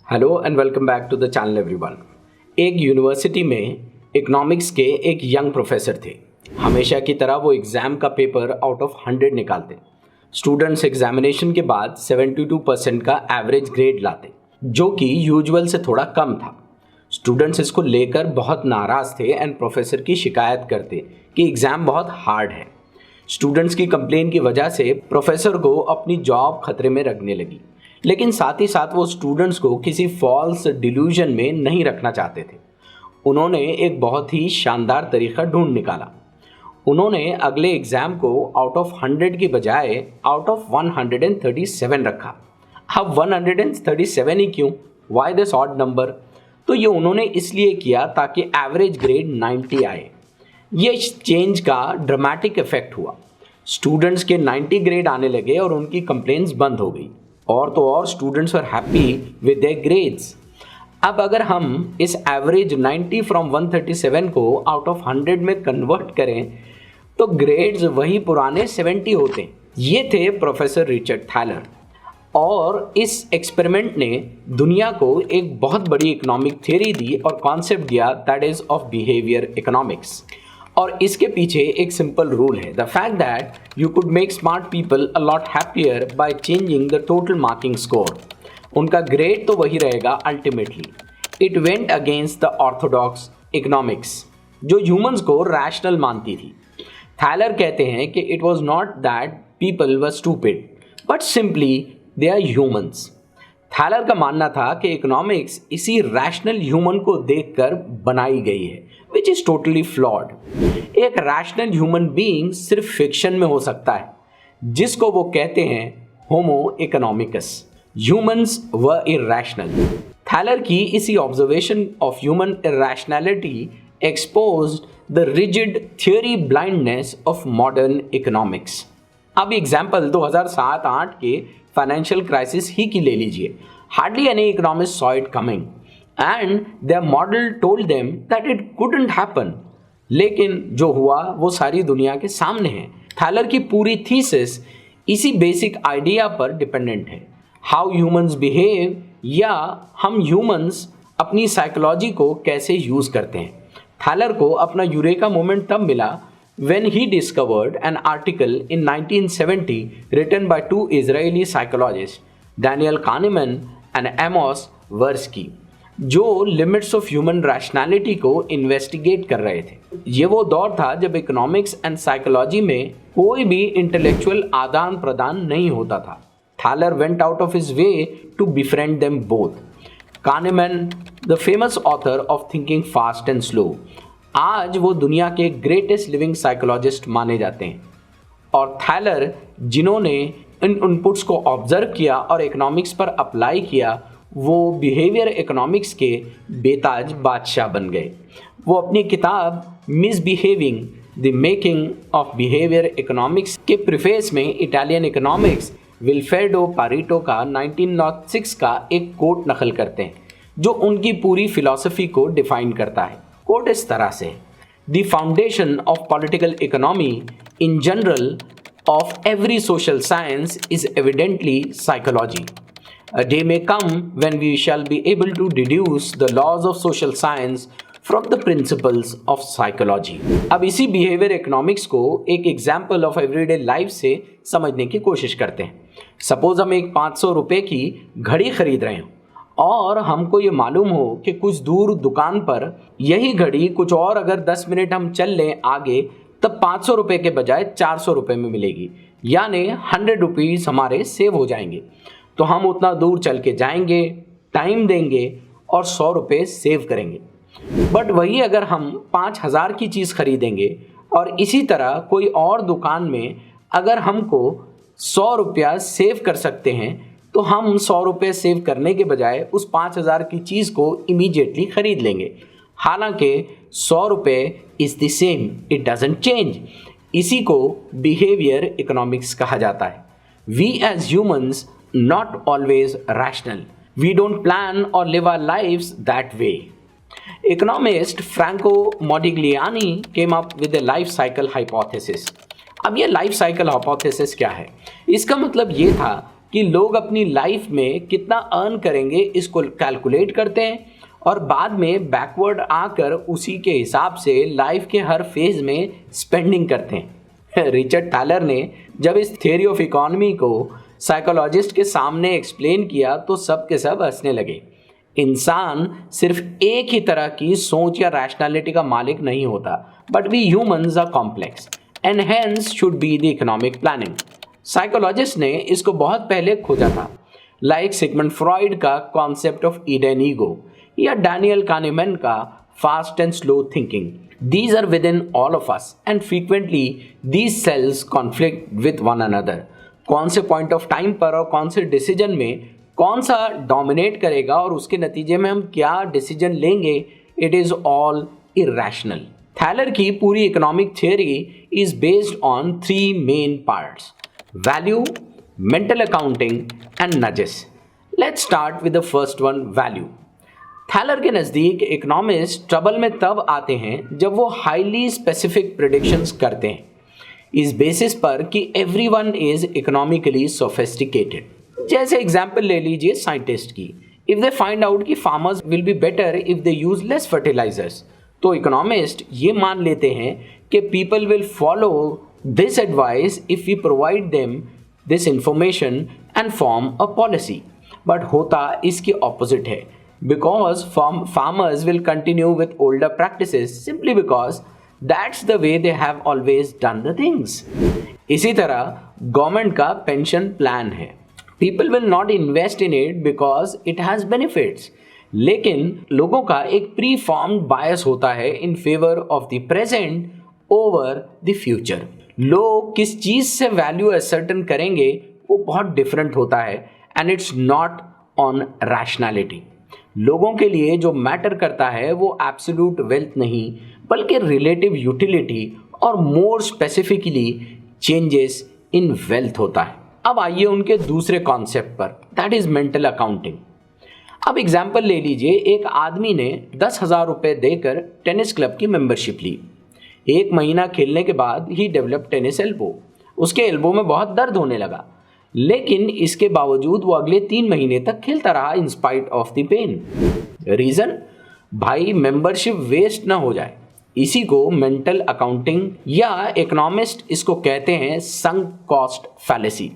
Hello and welcome back to the channel everyone. एक university में economics के एक यंग प्रोफेसर थे। हमेशा की तरह वो एग्ज़ाम का पेपर आउट ऑफ 100 निकालते। स्टूडेंट्स एग्जामिनेशन के बाद 72% का एवरेज ग्रेड लाते, जो कि यूजुअल से थोड़ा कम था। स्टूडेंट्स इसको लेकर बहुत नाराज़ थे एंड प्रोफेसर की शिकायत करते कि एग्ज़ाम बहुत हार्ड है। स्टूडेंट्स की कंप्लेन की वजह से प्रोफेसर को अपनी जॉब खतरे में रखने लगी, लेकिन साथ ही साथ वो स्टूडेंट्स को किसी फॉल्स डिल्यूजन में नहीं रखना चाहते थे। उन्होंने एक बहुत ही शानदार तरीका ढूंढ निकाला। उन्होंने अगले एग्ज़ाम को आउट ऑफ 100 की बजाय आउट ऑफ 137 रखा। अब 137 ही क्यों? Why this odd number? तो ये उन्होंने इसलिए किया ताकि एवरेज ग्रेड 90 आए। ये चेंज का ड्रामेटिक इफेक्ट हुआ। स्टूडेंट्स के 90 ग्रेड आने लगे और उनकी कंप्लेंट्स बंद हो गई। और तो और students are happy with their grades. अब अगर हम इस एवरेज 90 फ्रॉम 137 को आउट ऑफ 100 में कन्वर्ट करें तो ग्रेड्स वही पुराने 70 होते हैं। ये थे प्रोफेसर रिचर्ड थैलर, और इस एक्सपेरिमेंट ने दुनिया को एक बहुत बड़ी इकोनॉमिक थ्योरी दी और कॉन्सेप्ट दिया, that is of behaviour economics. और इसके पीछे एक सिंपल रूल है, the fact that you could make smart people a lot happier by changing the total marking score. उनका ग्रेड तो वही रहेगा ultimately. It went against the orthodox economics, जो ह्यूमंस को रैशनल मानती थी। थैलर कहते हैं कि it was not that people were stupid but simply they are humans. Thaler का मानना था कि इकोनॉमिक्स इसी रैशनल ह्यूमन को देखकर बनाई गई है, विच इज टोटली फ्लॉड। एक रैशनल ह्यूमन बीइंग सिर्फ फिक्शन में हो सकता है, जिसको वो कहते हैं homo economicus. Humans were irrational. Thaler की इसी observation of human irrationality exposed the rigid theory blindness of modern economics. अब एग्जाम्पल 2007-8 के फाइनेंशियल क्राइसिस ही की ले लीजिए। Hardly any economist saw it coming and their model told them that it couldn't happen। लेकिन जो हुआ वो सारी दुनिया के सामने है। थैलर की पूरी थीसिस इसी बेसिक आइडिया पर डिपेंडेंट है, हाउ ह्यूमंस बिहेव, या हम ह्यूमंस अपनी साइकोलॉजी को कैसे यूज़ करते हैं। थैलर को अपना यूरेका मोमेंट तब मिला when he discovered an article in 1970 written by two Israeli psychologists, Daniel Kahneman and Amos Tversky, जो लिमिट्स ऑफ ह्यूमन रैशनैलिटी को इन्वेस्टिगेट कर रहे थे। ये वो दौर था जब इकोनॉमिक्स एंड साइकोलॉजी में कोई भी इंटेलेक्चुअल आदान प्रदान नहीं होता था। Thaler went out of his way to befriend them both. Kahneman, the famous author of Thinking Fast and Slow, आज वो दुनिया के ग्रेटेस्ट लिविंग साइकोलॉजिस्ट माने जाते हैं। और थैलर, जिन्होंने इन इनपुट्स को ऑब्जर्व किया और इकोनॉमिक्स पर अप्लाई किया, वो बिहेवियर इकोनॉमिक्स के बेताज बादशाह बन गए। वो अपनी किताब misbehaving the making of behaviour economics के प्रीफेस में इटालियन इकोनॉमिक्स विल्फ्रेडो पारेटो का 1906 का एक कोट नकल करते हैं, जो उनकी पूरी फिलॉसफी को डिफाइन करता है। कोट इस तरह से, the foundation of political economy in general of every social science is evidently psychology. A day may come when we shall be able to deduce the laws of social science from the principles of psychology। अब इसी behaviour economics को एक example of everyday life से समझने की कोशिश करते हैं। सपोज हम एक 500 रुपये की घड़ी खरीद रहे हो और हमको ये मालूम हो कि कुछ दूर दुकान पर यही घड़ी कुछ और अगर 10 मिनट हम चल लें आगे, तब 500 रुपये के बजाय 400 रुपये में मिलेगी, यानी 100 रुपीज़ हमारे सेव हो जाएंगे। तो हम उतना दूर चल के जाएंगे, टाइम देंगे और 100 रुपये सेव करेंगे। बट वही अगर हम 5000 की चीज़ खरीदेंगे और इसी तरह कोई और दुकान में अगर हमको 100 रुपया सेव कर सकते हैं, तो हम 100 रुपये सेव करने के बजाय उस 5000 की चीज़ को इमीडिएटली खरीद लेंगे। हालांकि 100 रुपये is the same, it doesn't change. इसी को बिहेवियर इकोनॉमिक्स कहा जाता है। We as humans not always rational. We don't plan or live our lives that way. Economist Franco Modigliani came up with a life cycle hypothesis. अब ये life cycle hypothesis क्या है? इसका मतलब ये था कि लोग अपनी लाइफ में कितना अर्न करेंगे इसको कैलकुलेट करते हैं और बाद में बैकवर्ड आकर उसी के हिसाब से लाइफ के हर फेज में स्पेंडिंग करते हैं। रिचर्ड टैलर ने जब इस थ्योरी ऑफ इकोनॉमी को साइकोलॉजिस्ट के सामने एक्सप्लेन किया तो सब के सब हंसने लगे। इंसान सिर्फ एक ही तरह की सोच या रैशनैलिटी का मालिक नहीं होता, but we humans are complex and hence should be the economic planning. Psychologist ने इसको बहुत पहले खोजा था, लाइक सिगमंड फ्रॉइड का कॉन्सेप्ट ऑफ ईडन ईगो या डैनियल कानेमैन का fast and slow thinking. These are within all of us and frequently these cells conflict with one another. कौन से पॉइंट ऑफ टाइम पर और कौन से डिसीजन में कौन सा डोमिनेट करेगा और उसके नतीजे में हम क्या डिसीजन लेंगे, it is all irrational. Thaler की पूरी economic theory is based on 3 main parts: value, mental accounting and nudges. Let's start with the first one, value. Thaler के नज़दीक इकोनॉमिस्ट ट्रबल में तब आते हैं जब वो हाईली स्पेसिफिक प्रेडिक्शंस करते हैं इस बेसिस पर कि एवरीवन इज इकोनॉमिकली सोफिस्टिकेटेड। जैसे एग्जांपल ले लीजिए साइंटिस्ट की, इफ दे फाइंड आउट कि farmers will be better if they use less fertilisers, तो इकोनॉमिस्ट ये मान लेते हैं कि people will follow this advice if we provide them this information and form a policy. But होता इसके ऑपोजिट है, because farmers will continue with older practices simply because that's the way they have always done the things. इसी तरह government का pension plan है, people will not invest in it because it has benefits, लेकिन लोगों का एक pre formed बायस होता है in favor of the present over the future. लोग किस चीज़ से वैल्यू असर्टन करेंगे वो बहुत डिफरेंट होता है and it's not on rationality. लोगों के लिए जो मैटर करता है वो एब्सोल्यूट वेल्थ नहीं बल्कि रिलेटिव यूटिलिटी और more specifically changes in wealth होता है। अब आइए उनके दूसरे कॉन्सेप्ट पर, दैट इज मेंटल अकाउंटिंग। अब एग्जांपल ले लीजिए, एक आदमी ने 10,000 रुपये देकर टेनिस क्लब की मेंबरशिप ली। 1 महीना खेलने के बाद ही डेवलप टेनिस एल्बो, उसके एल्बो में बहुत दर्द होने लगा, लेकिन इसके बावजूद वो अगले 3 महीने तक खेलता रहा in spite of the pain. Reason, भाई मेंबरशिप वेस्ट ना हो जाए। इसी को मेंटल अकाउंटिंग या इकोनॉमिस्ट इसको कहते हैं संक कॉस्ट फैलेसी।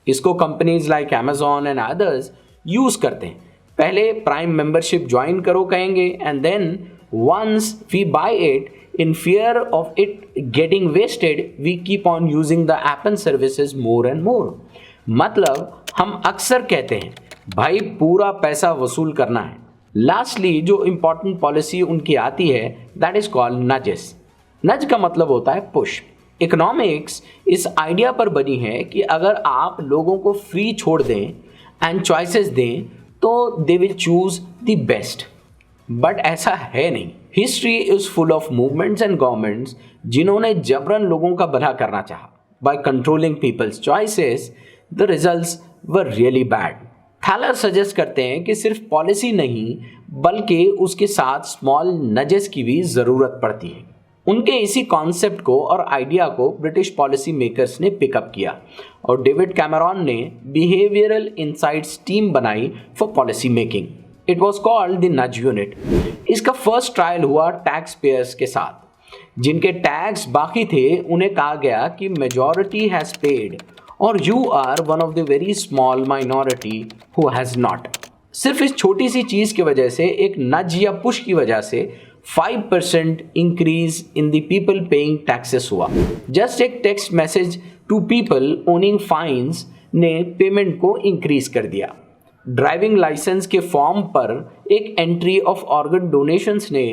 इसको companies like Amazon and others use करते हैं। पहले प्राइम मेंबरशिप ज्वाइन करो कहेंगे and then once we buy it in fear of it getting wasted we keep on using the app and services more and more. मतलब हम अक्सर कहते हैं भाई पूरा पैसा वसूल करना है। लास्टली जो इंपॉर्टेंट पॉलिसी उनकी आती है दैट इज कॉल्ड नजेस। नज का मतलब होता है पुश। इकोनॉमिक्स इस आइडिया पर बनी है कि अगर आप लोगों को फ्री छोड़ दें एंड चॉइसेस दें तो they will choose the best, but ऐसा है नहीं। History is full of movements and governments जिन्होंने जबरन लोगों का भला करना चाहा। By controlling people's choices the results were really bad. Thaler suggest करते हैं कि सिर्फ पॉलिसी नहीं बल्कि उसके साथ स्मॉल नजेस की भी ज़रूरत पड़ती है। उनके इसी कॉन्सेप्ट को और आइडिया को ब्रिटिश पॉलिसी मेकर्स ने पिकअप किया और डेविड कैमरॉन ने बिहेवियरल इंसाइट्स टीम बनाई for policy making. It was called the नज यूनिट। इसका फर्स्ट ट्रायल हुआ टैक्स पेयर्स के साथ। जिनके टैक्स बाकी थे उन्हें कहा गया कि मेजॉरिटी हैज़ पेड और you are one of the very small minority who has not. सिर्फ इस छोटी सी चीज़ की वजह से, एक नज या पुश की वजह से 5% increase in the people paying taxes हुआ। जस्ट एक text message to people owing fines ने पेमेंट को इंक्रीज कर दिया। ड्राइविंग लाइसेंस के फॉर्म पर एक एंट्री ऑफ ऑर्गन डोनेशंस ने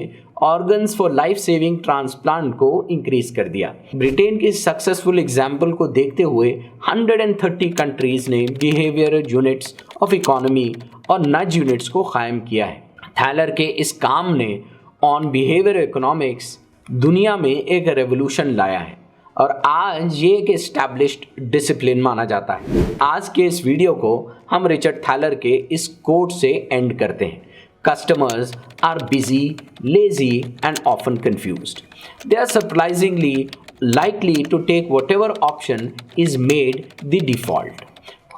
organs for life saving transplant को इंक्रीज कर दिया। ब्रिटेन के सक्सेसफुल एग्जाम्पल को देखते हुए 130 कंट्रीज ने बिहेवियर यूनिट्स ऑफ इकोनॉमी और नज यूनिट्स को कायम किया है। थैलर के इस काम ने ऑन बिहेवियर इकोनॉमिक्स दुनिया में एक रेवोल्यूशन लाया है और आज ये एक एस्टैब्लिश्ड डिसिप्लिन माना जाता है। आज के इस वीडियो को हम रिचर्ड थैलर के इस कोट से एंड करते हैं। Customers are busy, lazy and often confused. They are surprisingly likely to take whatever option is made the default.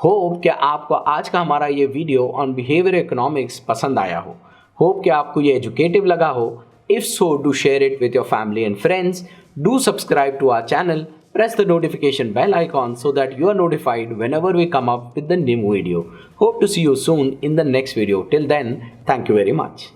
Hope कि आपको आज का हमारा ये वीडियो ऑन बिहेवियर इकोनॉमिक्स पसंद आया हो। होप कि आपको ये एजुकेटिव लगा हो। If so, do share it with your family and friends. Do subscribe to our channel. Press the notification bell icon so that you are notified whenever we come up with the new video. Hope to see you soon in the next video. Till then, thank you very much.